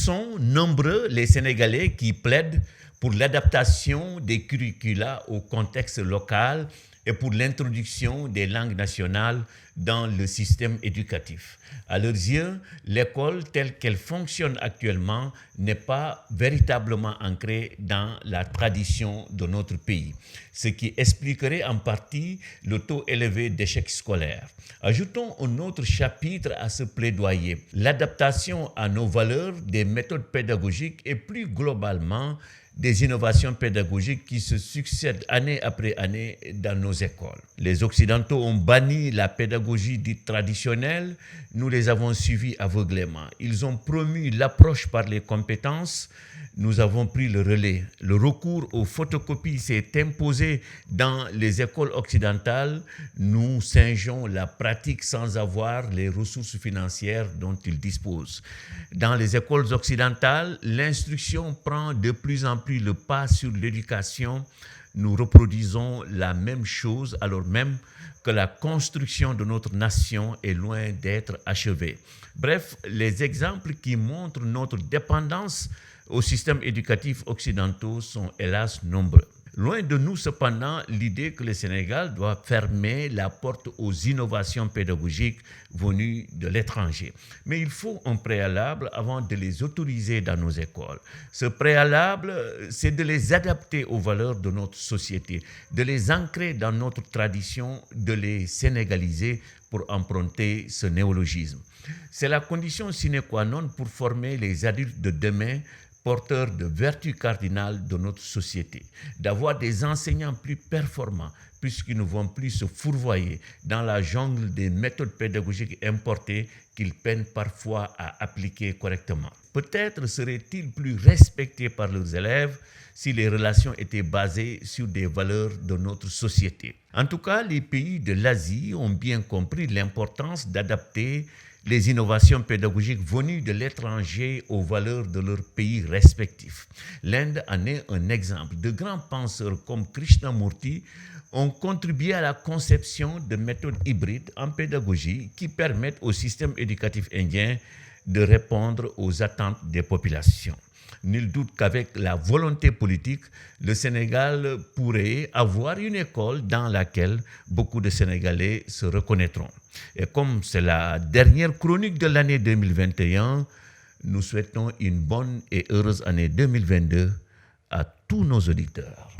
sont nombreux les Sénégalais qui plaident pour l'adaptation des curricula au contexte local et pour l'introduction des langues nationales dans le système éducatif. À leurs yeux, l'école telle qu'elle fonctionne actuellement n'est pas véritablement ancrée dans la tradition de notre pays, ce qui expliquerait en partie le taux élevé d'échecs scolaires. Ajoutons un autre chapitre à ce plaidoyer, l'adaptation à nos valeurs des méthodes pédagogiques et plus globalement des innovations pédagogiques qui se succèdent année après année dans nos écoles. Les Occidentaux ont banni la pédagogie dite traditionnelle, nous les avons suivis aveuglément. Ils ont promu l'approche par les compétences, nous avons pris le relais. Le recours aux photocopies s'est imposé dans les écoles occidentales, nous singeons la pratique sans avoir les ressources financières dont ils disposent. Dans les écoles occidentales, l'instruction prend de plus en plus le pas sur l'éducation. Nous reproduisons la même chose alors même que la construction de notre nation est loin d'être achevée. Bref, les exemples qui montrent notre dépendance aux systèmes éducatifs occidentaux sont hélas nombreux. Loin de nous cependant l'idée que le Sénégal doit fermer la porte aux innovations pédagogiques venues de l'étranger. Mais il faut un préalable avant de les autoriser dans nos écoles. Ce préalable, c'est de les adapter aux valeurs de notre société, de les ancrer dans notre tradition, de les sénégaliser pour emprunter ce néologisme. C'est la condition sine qua non pour former les adultes de demain porteurs de vertus cardinales de notre société, d'avoir des enseignants plus performants puisqu'ils ne vont plus se fourvoyer dans la jungle des méthodes pédagogiques importées qu'ils peinent parfois à appliquer correctement. Peut-être seraient-ils plus respectés par leurs élèves si les relations étaient basées sur des valeurs de notre société. En tout cas, les pays de l'Asie ont bien compris l'importance d'adapter les innovations pédagogiques venues de l'étranger aux valeurs de leurs pays respectifs. L'Inde en est un exemple. De grands penseurs comme Krishnamurti ont contribué à la conception de méthodes hybrides en pédagogie qui permettent au système éducatif indien de répondre aux attentes des populations. Nul doute qu'avec la volonté politique, le Sénégal pourrait avoir une école dans laquelle beaucoup de Sénégalais se reconnaîtront. Et comme c'est la dernière chronique de l'année 2021, nous souhaitons une bonne et heureuse année 2022 à tous nos auditeurs.